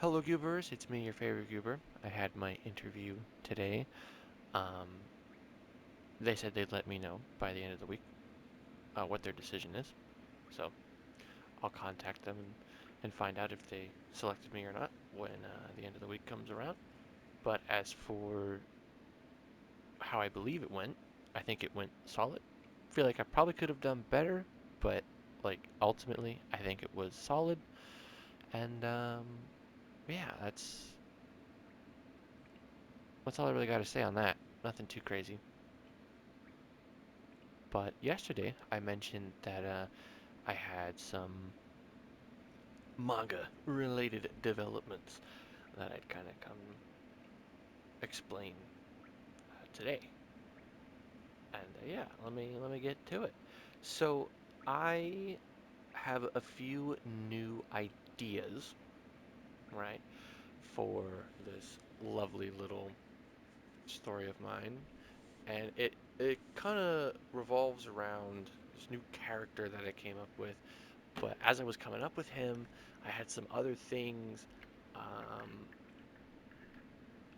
Hello, Goobers. It's me, your favorite Goober. I had my interview today. Um, they said they'd let me know by the end of the week what their decision is. So I'll contact them and find out if they selected me or not when the end of the week comes around. But as for how I believe it went, I think it went solid. I feel like I probably could have done better, but like ultimately, I think it was solid. And yeah, that's all I really got to say on that. Nothing too crazy. But yesterday I mentioned that I had some manga related developments that I'd kind of come explain today. And yeah, let me get to it. So I have a few new ideas, right, for this lovely little story of mine, and it kind of revolves around this new character that I came up with. But as I was coming up with him, I had some other things um,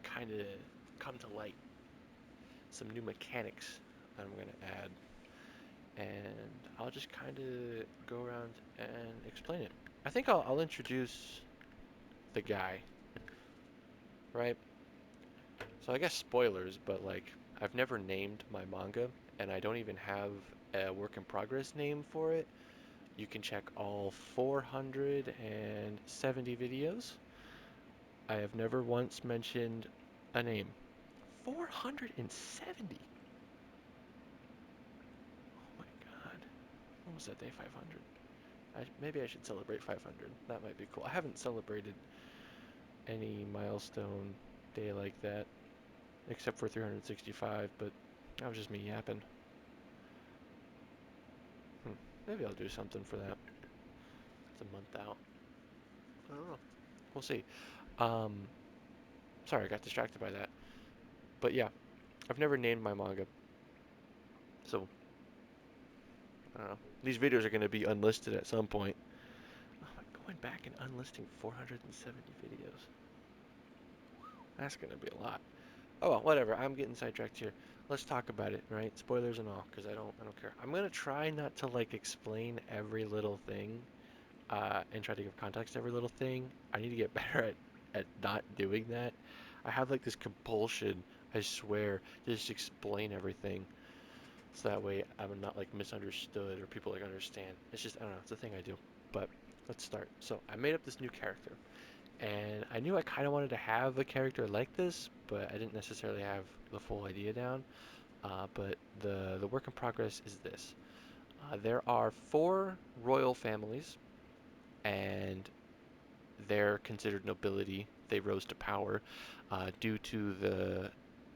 kind of come to light. Some new mechanics I'm going to add. And I'll just kind of go around and explain it. I think I'll introduce the guy, right? So I guess spoilers, but like, I've never named my manga, and I don't even have a work in progress name for it. You can check all 470 videos. I have never once mentioned a name. 470. Oh my god. When was that day 500? Maybe I should celebrate 500. That might be cool. I haven't celebrated any milestone day like that, except for 365, but that was just me yapping. Hmm. Maybe I'll do something for that. It's a month out. I don't know. We'll see. Um, Sorry, I got distracted by that. But yeah, I've never named my manga, so I don't know. These videos are going to be unlisted at some point. Oh, I'm going back and unlisting 470 videos. That's going to be a lot. Oh well, whatever. I'm getting sidetracked here. Let's talk about it, right? Spoilers and all, because I don't care. I'm gonna try not to like explain every little thing, and try to give context to every little thing. I need to get better at not doing that. I have like this compulsion, I swear, to just explain everything, so that way I'm not like misunderstood or people like understand. It's just I don't know. It's a thing I do. But let's start. So I made up this new character. And I knew I kind of wanted to have a character like this, but I didn't necessarily have the full idea down. But the work in progress is this: there are four royal families, and they're considered nobility. They rose to power due to the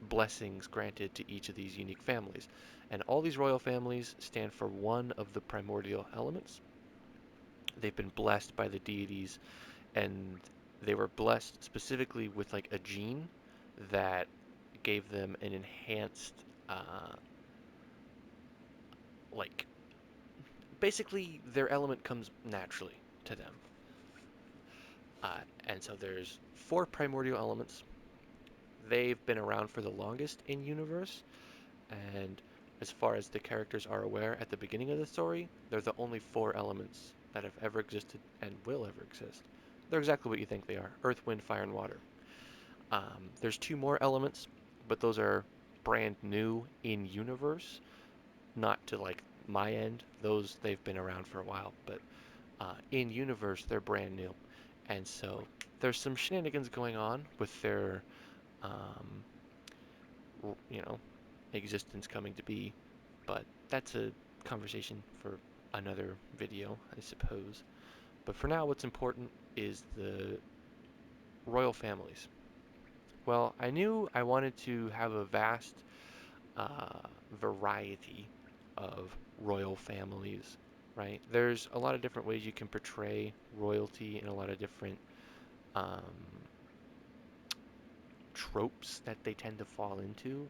blessings granted to each of these unique families. And all these royal families stand for one of the primordial elements. They've been blessed by the deities, and they were blessed specifically with like a gene that gave them an enhanced uh, like basically their element comes naturally to them. And so there's four primordial elements. They've been around for the longest in universe, and as far as the characters are aware at the beginning of the story, they're the only four elements that have ever existed and will ever exist. They're exactly what you think they are: earth, wind, fire, and water. There's two more elements, but those are brand new in universe, not to like my end. Those they've been around for a while, but in universe they're brand new, and so there's some shenanigans going on with their, um, you know, existence coming to be. But that's a conversation for another video, I suppose. But for now, what's important is the royal families. Well, I knew I wanted to have a vast variety of royal families, right? There's a lot of different ways you can portray royalty and a lot of different um, tropes that they tend to fall into.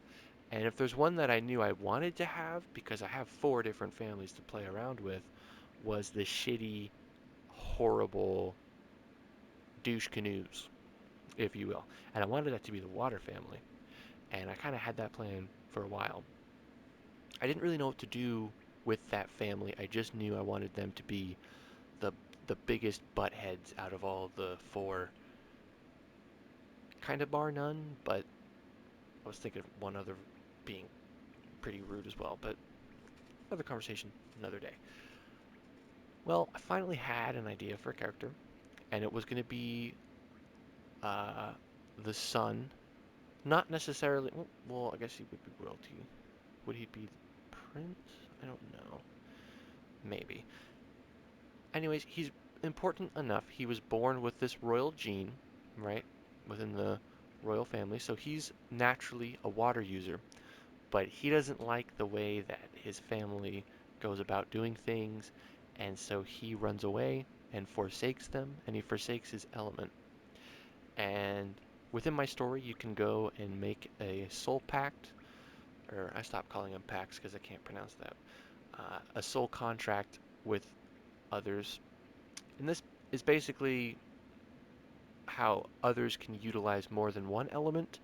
And if there's one that I knew I wanted to have, because I have four different families to play around with, was the shitty, horrible douche canoes, if you will. And I wanted that to be the water family. And I kind of had that plan for a while. I didn't really know what to do with that family. I just knew I wanted them to be the the biggest butt heads out of all the four, kind of bar none, but I was thinking of one other being pretty rude as well, but another conversation another day. Well, I finally had an idea for a character, and it was going to be uh, the son. Not necessarily. Well, I guess he would be royalty. Would he be the prince? I don't know. Maybe. Anyways, he's important enough. He was born with this royal gene, right? Within the royal family. So he's naturally a water user. But he doesn't like the way that his family goes about doing things. And so he runs away and forsakes them. And he forsakes his element. And within my story, you can go and make a soul pact, or I stopped calling them pacts because I can't pronounce that. A soul contract with others, and this is basically how others can utilize more than one element.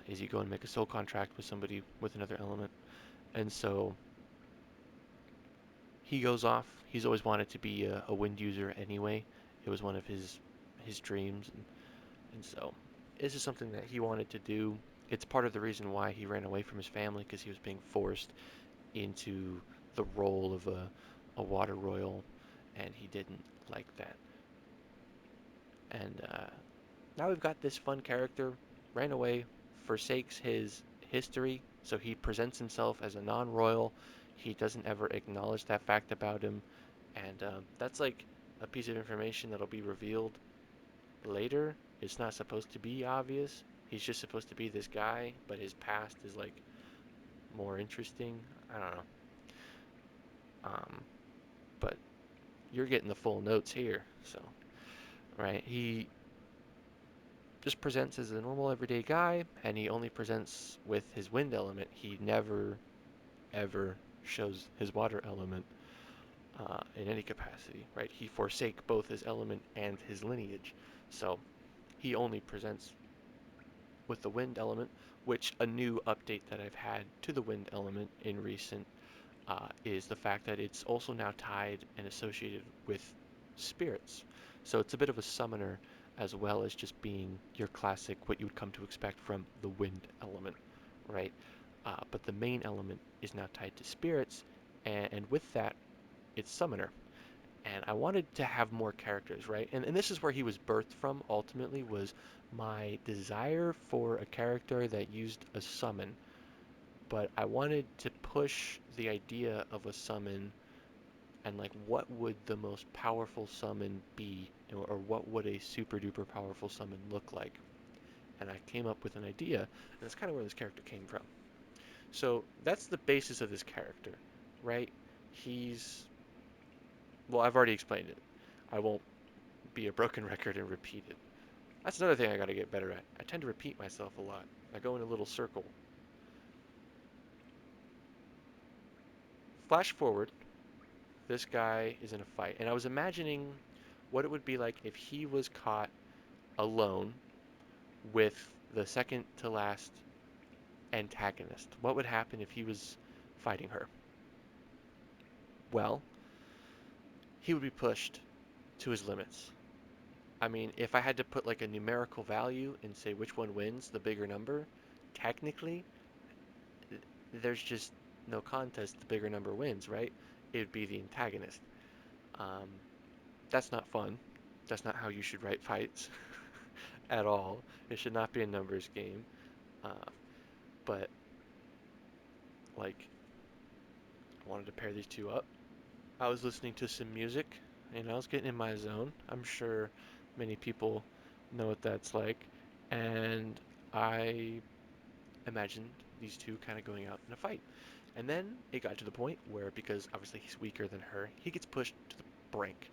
Is you go and make a soul contract with somebody with another element, and so he goes off. He's always wanted to be a wind user anyway. It was one of his dreams, and so this is something that he wanted to do. It's part of the reason why he ran away from his family because he was being forced into the role of a water royal, and he didn't like that. And now we've got this fun character, ran away, forsakes his history, so he presents himself as a non-royal. He doesn't ever acknowledge that fact about him, and that's like a piece of information that'll be revealed later. It's not supposed to be obvious. He's just supposed to be this guy, but his past is like more interesting. I don't know. Um, but you're getting the full notes here. So, right, he just presents as a normal everyday guy, and he only presents with his wind element. He never ever shows his water element in any capacity, right? He forsake both his element and his lineage. So he only presents with the wind element, which a new update that I've had to the wind element in recent is the fact that it's also now tied and associated with spirits. So it's a bit of a summoner as well as just being your classic, what you would come to expect from the wind element, right? But the main element is now tied to spirits, and with that, it's summoner. And I wanted to have more characters, right? And this is where he was birthed from ultimately, was my desire for a character that used a summon, but I wanted to push the idea of a summon and like what would the most powerful summon be, or what would a super duper powerful summon look like. And I came up with an idea, and that's kind of where this character came from. So that's the basis of this character, right? He's, well, I've already explained it. I won't be a broken record and repeat it. That's another thing I got to get better at. I tend to repeat myself a lot. I go in a little circle. Flash forward, this guy is in a fight, and I was imagining what it would be like if he was caught alone with the second to last antagonist. What would happen if he was fighting her? Well, he would be pushed to his limits. I mean, if I had to put like a numerical value and say which one wins, the bigger number, technically, there's just no contest. The bigger number wins, right? It would be the antagonist. Um, that's not fun. That's not how you should write fights at all. It should not be a numbers game. Uh, but like, I wanted to pair these two up. I was listening to some music and I was getting in my zone. I'm sure many people know what that's like. And I imagined these two kind of going out in a fight. And then it got to the point where, because obviously he's weaker than her, he gets pushed to the brink.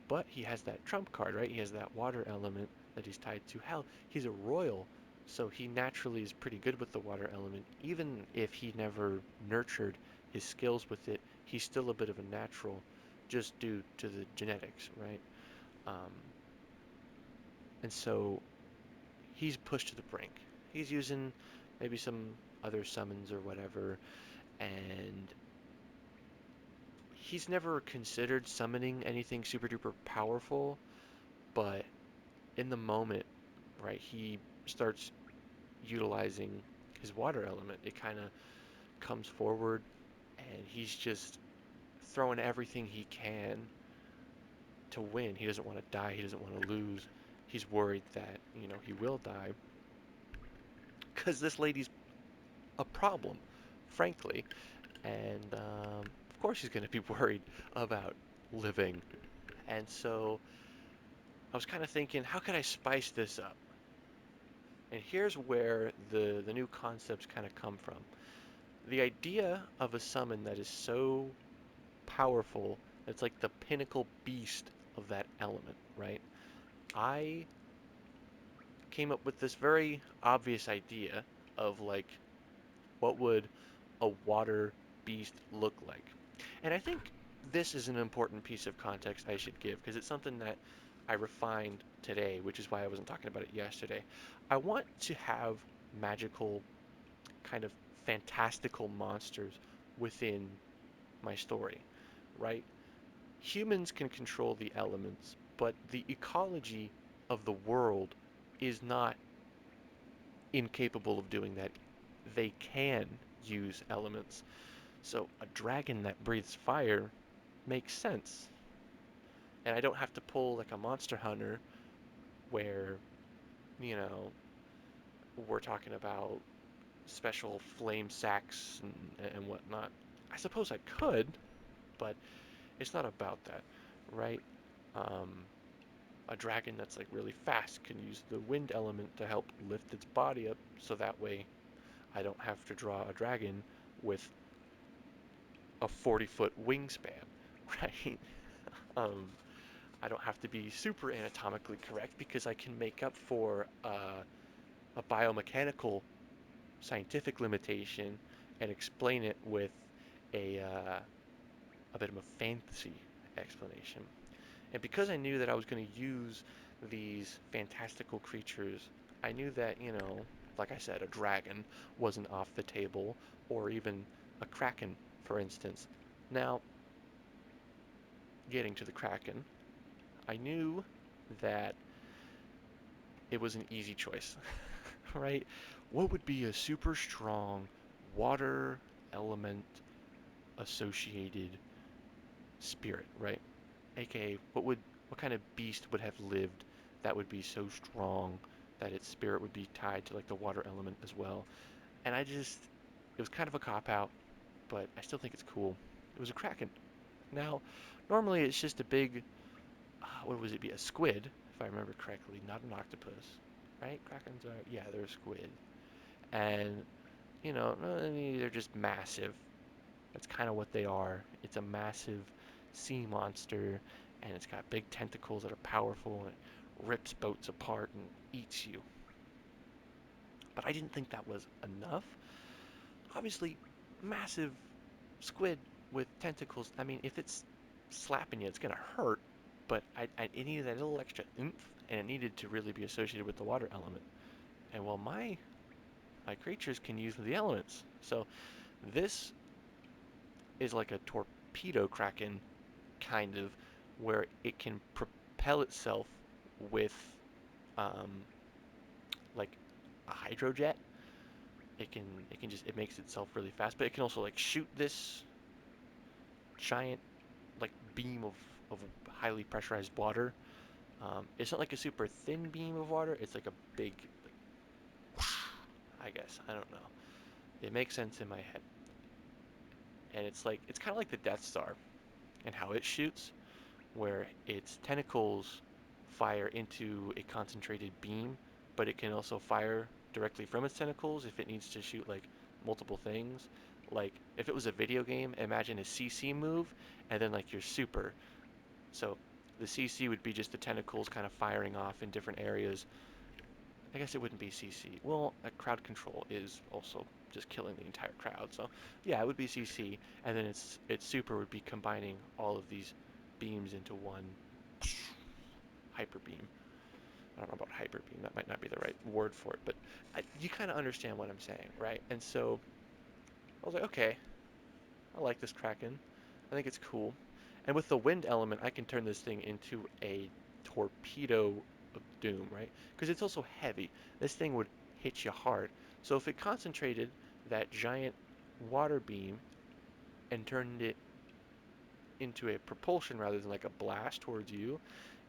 But he has that trump card, right? He has that water element that he's tied to. Hell, he's a royal, so he naturally is pretty good with the water element. Even if he never nurtured his skills with it, he's still a bit of a natural just due to the genetics, right? Um, And so he's pushed to the brink. He's using maybe some other summons or whatever, and he's never considered summoning anything super duper powerful, but in the moment, right, he starts utilizing his water element. It kind of comes forward, and he's just throwing everything he can to win. He doesn't want to die. He doesn't want to lose. He's worried that, he will die because this lady's a problem, frankly. And of course, he's going to be worried about living. And so I was kind of thinking, how could I spice this up? And here's where the new concepts kind of come from. The idea of a summon that is so powerful, it's like the pinnacle beast of that element, right? I came up with this very obvious idea of like what would a water beast look like. And I think this is an important piece of context I should give because it's something that I refined today, which is why I wasn't talking about it yesterday. I want to have magical, kind of fantastical monsters within my story, right? Humans can control the elements, but the ecology of the world is not incapable of doing that. They can use elements. So a dragon that breathes fire makes sense. And I don't have to pull like a monster hunter where, you know, we're talking about special flame sacks and whatnot. I suppose I could, but it's not about that, right? Um, a dragon that's like really fast can use the wind element to help lift its body up so that way I don't have to draw a dragon with a 40-foot wingspan, right? Um, I don't have to be super anatomically correct because I can make up for a biomechanical scientific limitation and explain it with a bit of a fantasy explanation. And because I knew that I was going to use these fantastical creatures, I knew that, like I said, a dragon wasn't off the table, or even a kraken, for instance. Now, getting to the kraken, I knew that it was an easy choice, right? What would be a super strong water element associated spirit, right? AKA, what kind of beast would have lived that would be so strong that its spirit would be tied to like the water element as well? And it was kind of a cop out, but I still think it's cool. It was a kraken. Now, normally it's just a big, what would it be? A squid, if I remember correctly, not an octopus, right? Krakens are, yeah, they're a squid, and they're just massive. That's kind of what they are. It's a massive sea monster, and it's got big tentacles that are powerful, and it rips boats apart and eats you. But I didn't think that was enough. Obviously, massive squid with tentacles. I mean, if it's slapping you, it's gonna hurt. But it needed that little extra oomph, and it needed to really be associated with the water element. And well, my creatures can use the elements, so this is like a torpedo kraken kind of, where it can propel itself with um, like a hydrojet. It makes itself really fast, but it can also like shoot this giant like beam of highly pressurized water. It's not like a super thin beam of water. It's like a big, like, I guess I don't know. It makes sense in my head, and it's kind of like the Death Star and how it shoots, where its tentacles fire into a concentrated beam, but it can also fire directly from its tentacles if it needs to shoot like multiple things. Like if it was a video game, imagine a CC move and then like your super. So the CC would be just the tentacles kind of firing off in different areas. I guess it wouldn't be CC. Well, a crowd control is also just killing the entire crowd. So yeah, it would be CC, and then its super would be combining all of these beams into one hyper beam. I don't know about hyper beam. That might not be the right word for it, but you kind of understand what I'm saying, right? And so I was like, okay, I like this Kraken. I think it's cool. And with the wind element, I can turn this thing into a torpedo of doom, right? Because it's also heavy. This thing would hit you hard. So if it concentrated that giant water beam and turned it into a propulsion rather than like a blast towards you,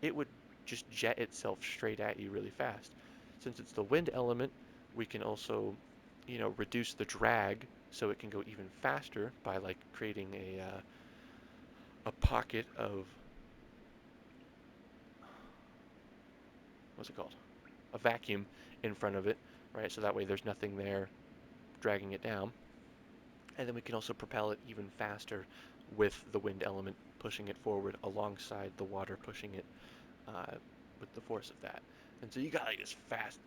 it would just jet itself straight at you really fast. Since it's the wind element, we can also, reduce the drag so it can go even faster by like creating a pocket of what's it called? A vacuum in front of it, right? So that way there's nothing there dragging it down. And then we can also propel it even faster with the wind element pushing it forward alongside the water pushing it uh, with the force of that. And so you got like this fast,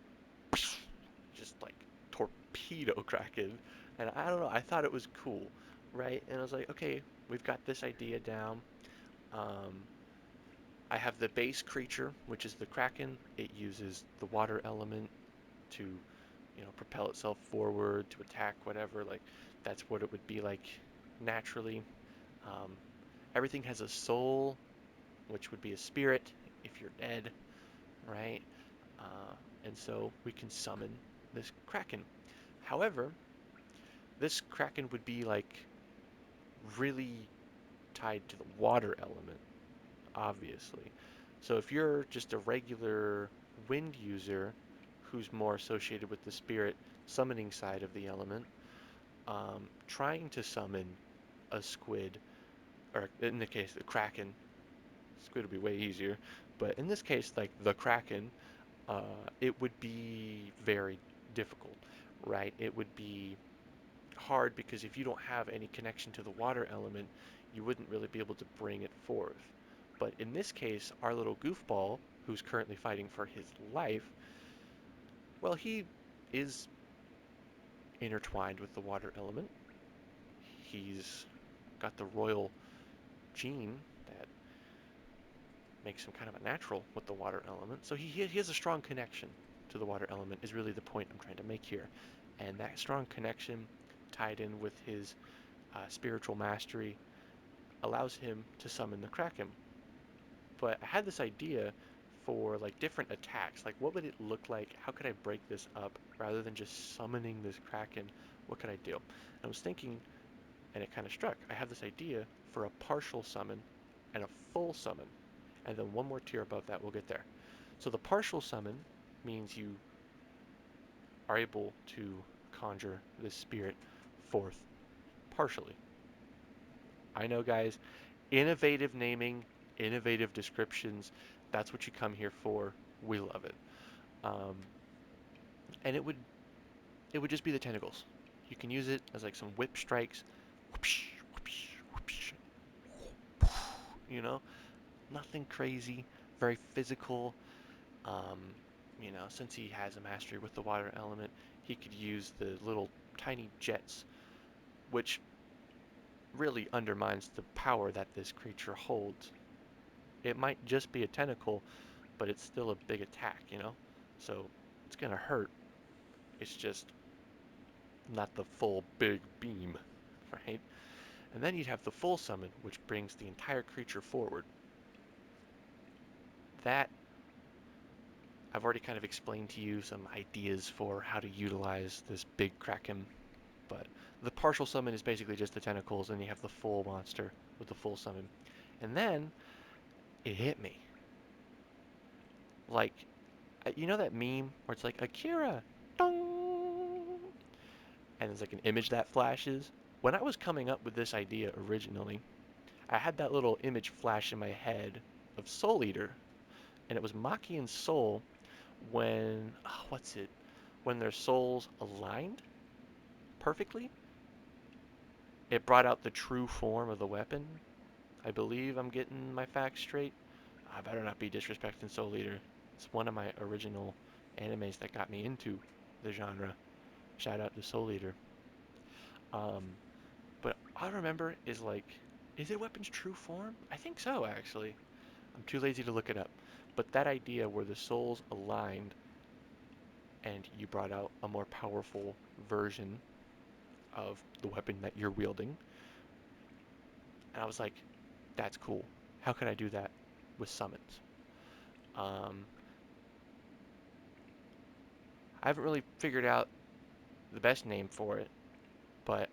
just like torpedo Kraken. And I don't know, I thought it was cool, right? And I was like, okay, we've got this idea down. Um, I have the base creature, which is the Kraken. It uses the water element to, propel itself forward, to attack, whatever. Like, that's what it would be like naturally. Um, Everything has a soul, which would be a spirit if you're dead, right? And so we can summon this Kraken. However, this Kraken would be like really tied to the water element, obviously. So if you're just a regular wind user who's more associated with the spirit summoning side of the element, trying to summon a squid, or in the case, the Kraken, squid would be way easier, but in this case, like the Kraken, it would be very difficult, right? It would be hard because if you don't have any connection to the water element, you wouldn't really be able to bring it forth. But in this case, our little goofball, who's currently fighting for his life, well, he is intertwined with the water element. He's got the royal gene that makes him kind of a natural with the water element. So he has a strong connection to the water element, is really the point I'm trying to make here. And that strong connection, tied in with his spiritual mastery, allows him to summon the Kraken. But I had this idea for like different attacks. Like, what would it look like? How could I break this up rather than just summoning this Kraken? What could I do? And I was thinking, and it kind of struck. I have this idea for a partial summon and a full summon, and then one more tier above that. We'll get there. So the partial summon means you are able to conjure this spirit forth partially. I know, guys, innovative naming, innovative descriptions. That's what you come here for. We love it. Um, and it would just be the tentacles. You can use it as like some whip strikes. Whoopsh, whoopsh, whoopsh, nothing crazy. Very physical. Um, since he has a mastery with the water element, he could use the little tiny jets, which really undermines the power that this creature holds. It might just be a tentacle, but it's still a big attack. So it's gonna hurt. It's just not the full big beam, right? And then you'd have the full summon, which brings the entire creature forward. That I've already kind of explained to you some ideas for how to utilize this big Kraken, but the partial summon is basically just the tentacles, and you have the full monster with the full summon. And then it hit me. Like, you know that meme where it's like, Akira, dong, and there's like an image that flashes? When I was coming up with this idea originally, I had that little image flash in my head of Soul Eater, and it was Maki and Soul when, what's it? When their souls aligned perfectly, it brought out the true form of the weapon. I believe I'm getting my facts straight. I better not be disrespecting Soul Eater. It's one of my original animes that got me into the genre. Shout out to Soul Eater. Um, but all I remember is like, is it weapon's true form? I think so, actually. I'm too lazy to look it up. But that idea where the souls aligned and you brought out a more powerful version of the weapon that you're wielding, and I was like, that's cool. How can I do that with summons? Um, I haven't really figured out the best name for it, but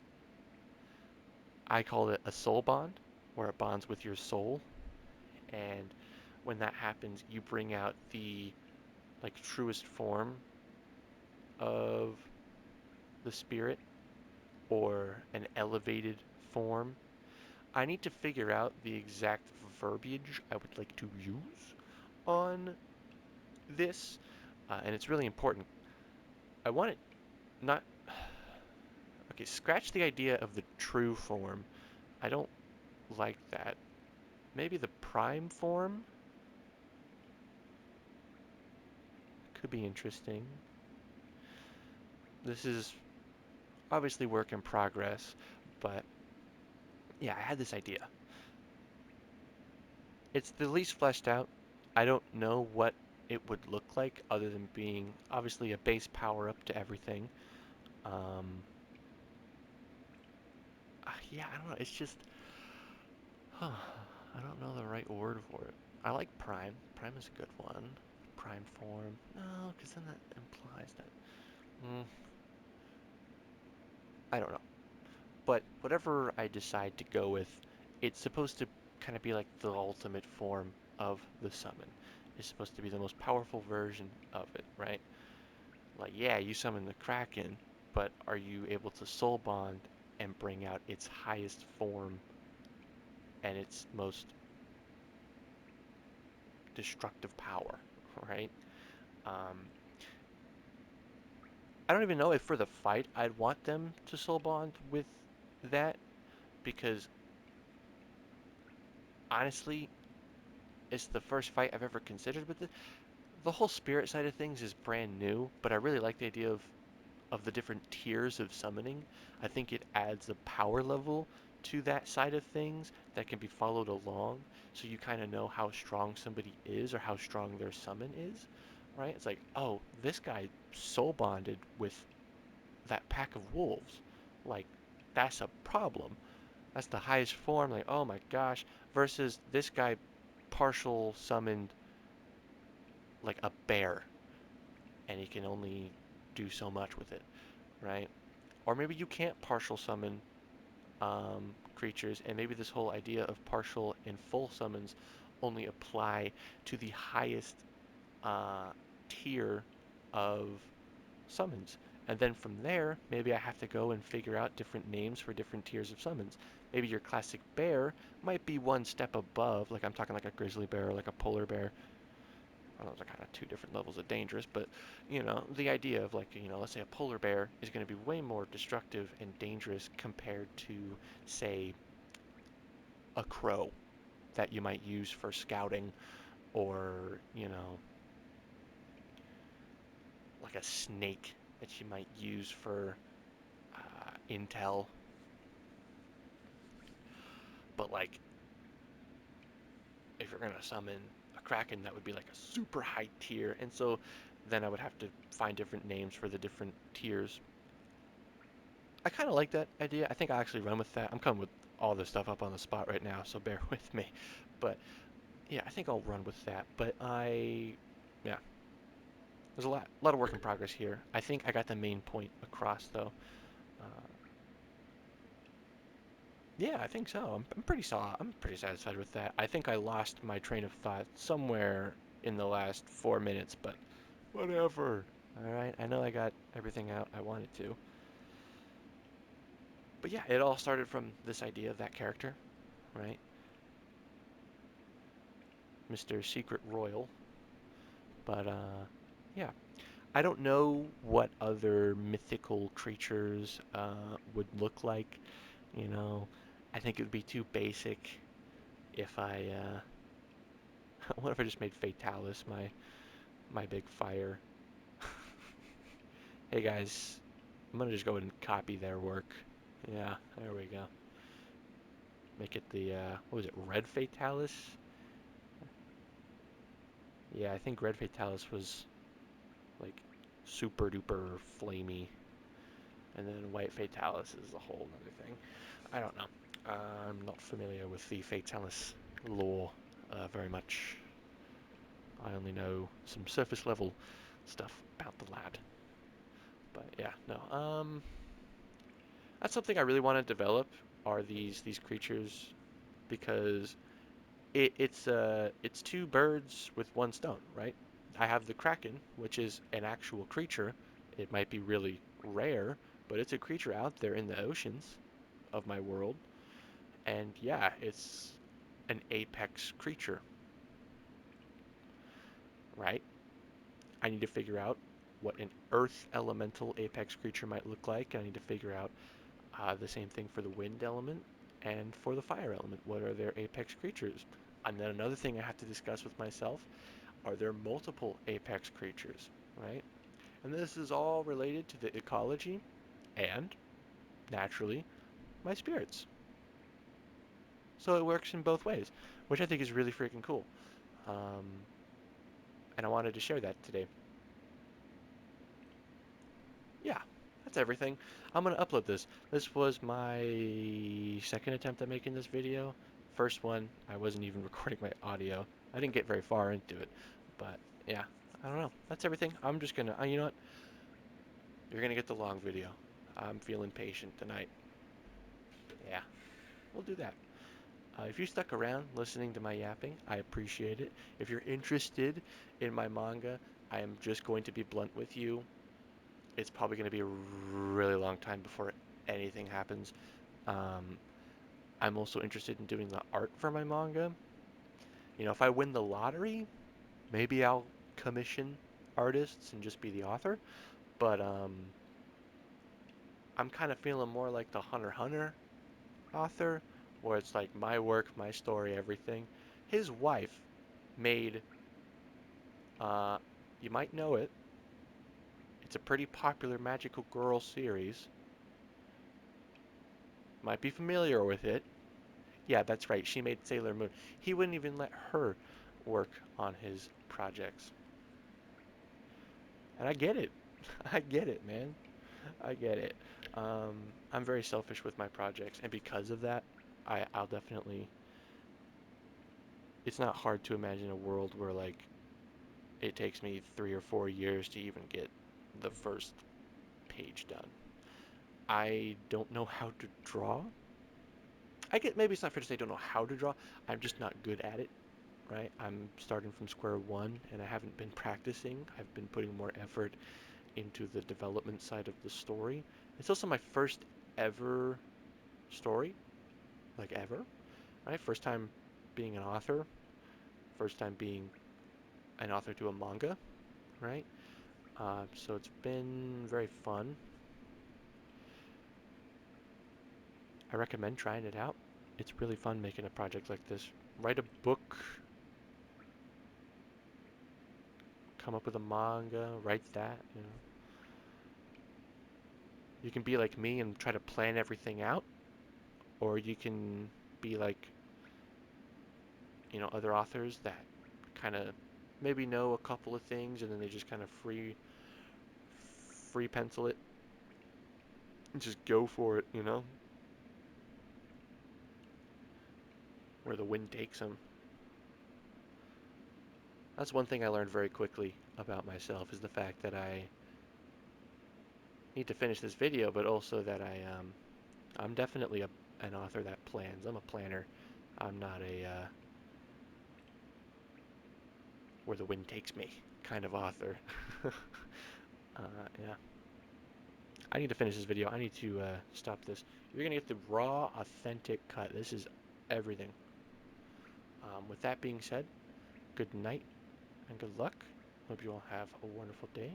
I called it a soul bond, where it bonds with your soul. And when that happens, you bring out the like truest form of the spirit or an elevated form. I need to figure out the exact verbiage I would like to use on this, and it's really important. I want it not. Okay, scratch the idea of the true form. I don't like that. Maybe the prime form could be interesting. This is obviously work in progress, but yeah, I had this idea. It's the least fleshed out. I don't know what it would look like other than being obviously a base power up to everything. Um, yeah, I don't know. It's just, huh, I don't know the right word for it. I like prime. Prime is a good one. Prime form. No, because then that implies that. Mm, I don't know. But whatever I decide to go with, it's supposed to kind of be like the ultimate form of the summon. It's supposed to be the most powerful version of it, right? Like, yeah, you summon the Kraken, but are you able to soul bond and bring out its highest form and its most destructive power, right? Um, I don't even know if for the fight I'd want them to soul bond with that because honestly, it's the first fight I've ever considered with it. The whole spirit side of things is brand new, but I really like the idea of the different tiers of summoning. I think it adds a power level to that side of things that can be followed along, so you kind of know how strong somebody is or how strong their summon is, right? It's like, oh, this guy soul bonded with that pack of wolves. Like, that's a problem. That's the highest form. Like, oh my gosh. Versus this guy partial summoned like a bear and he can only do so much with it, right? Or maybe you can't partial summon creatures, and maybe this whole idea of partial and full summons only apply to the highest uh, tier of summons. And then from there, maybe I have to go and figure out different names for different tiers of summons. Maybe your classic bear might be one step above, like I'm talking like a grizzly bear or like a polar bear. Well, those are kind of two different levels of dangerous, but the idea of like, let's say a polar bear is going to be way more destructive and dangerous compared to, say, a crow that you might use for scouting or, like a snake that you might use for intel. But like, if you're going to summon a kraken, that would be like a super high tier, and so then I would have to find different names for the different tiers. I kind of like that idea. I think I'll actually run with that. I'm coming with all this stuff up on the spot right now, so bear with me. But yeah, I think I'll run with that. But yeah, there's a lot of work in progress here. I think I got the main point across though. Uh, yeah, I think so. I'm pretty solid. I'm pretty satisfied with that. I think I lost my train of thought somewhere in the last 4 minutes, but whatever. All right, I know I got everything out I wanted to. But yeah, it all started from this idea of that character, right? Mr. Secret Royal. But yeah, I don't know what other mythical creatures would look like. You know, I think it would be too basic if I. What if I just made Fatalis my big fire? Hey guys, I'm gonna just go ahead and copy their work. Yeah, there we go. Make it the what was it? Red Fatalis. Yeah, I think Red Fatalis was like super duper flamey, and then White Fatalis is a whole other thing. I don't know. I'm not familiar with the Fatalis lore very much. I only know some surface level stuff about the lad. But yeah, no. That's something I really want to develop. Are these creatures because it's two birds with one stone, right? I have the Kraken, which is an actual creature. It might be really rare, but it's a creature out there in the oceans of my world. And yeah, it's an apex creature, right? I need to figure out what an earth elemental apex creature might look like. I need to figure out the same thing for the wind element and for the fire element. What are their apex creatures? And then another thing I have to discuss with myself, are there multiple apex creatures, right? And this is all related to the ecology and, naturally, my spirits. So it works in both ways, which I think is really freaking cool. Um, and I wanted to share that today. Yeah, that's everything. I'm going to upload this. This was my second attempt at making this video. First one, I wasn't even recording my audio. I didn't get very far into it. But yeah, I don't know. That's everything. I'm just going to, you know what? You're going to get the long video. I'm feeling patient tonight. Yeah, we'll do that. If you stuck around listening to my yapping, I appreciate it. If you're interested in my manga, I am just going to be blunt with you. It's probably going to be a really long time before anything happens. Um, I'm also interested in doing the art for my manga. You know, if I win the lottery, maybe I'll commission artists and just be the author. But I'm kind of feeling more like the Hunter x Hunter author, where it's like my work, my story, everything. His wife made, uh, you might know it. It's a pretty popular magical girl series. Might be familiar with it. Yeah, that's right. She made Sailor Moon. He wouldn't even let her work on his projects. And I get it. I get it, man. I get it. I'm very selfish with my projects, and because of that, I'll definitely. It's not hard to imagine a world where like it takes me 3 or 4 years to even get the first page done. I don't know how to draw. I get maybe it's not fair to say I don't know how to draw. I'm just not good at it, right? I'm starting from square one and I haven't been practicing. I've been putting more effort into the development side of the story. It's also my first ever story, like ever, right? First time being an author, first time being an author to a manga, right? So it's been very fun. I recommend trying it out. It's really fun making a project like this. Write a book, come up with a manga, write that, you know. You can be like me and try to plan everything out, or you can be like, other authors that kind of maybe know a couple of things and then they just kind of free pencil it and just go for it, where the wind takes them. That's one thing I learned very quickly about myself is the fact that I need to finish this video, but also that I'm definitely an author that plans. I'm a planner. I'm not a where the wind takes me kind of author. Yeah. I need to finish this video. I need to stop this. You're going to get the raw, authentic cut. This is everything. With that being said, good night and good luck. Hope you all have a wonderful day.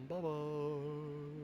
Bye bye.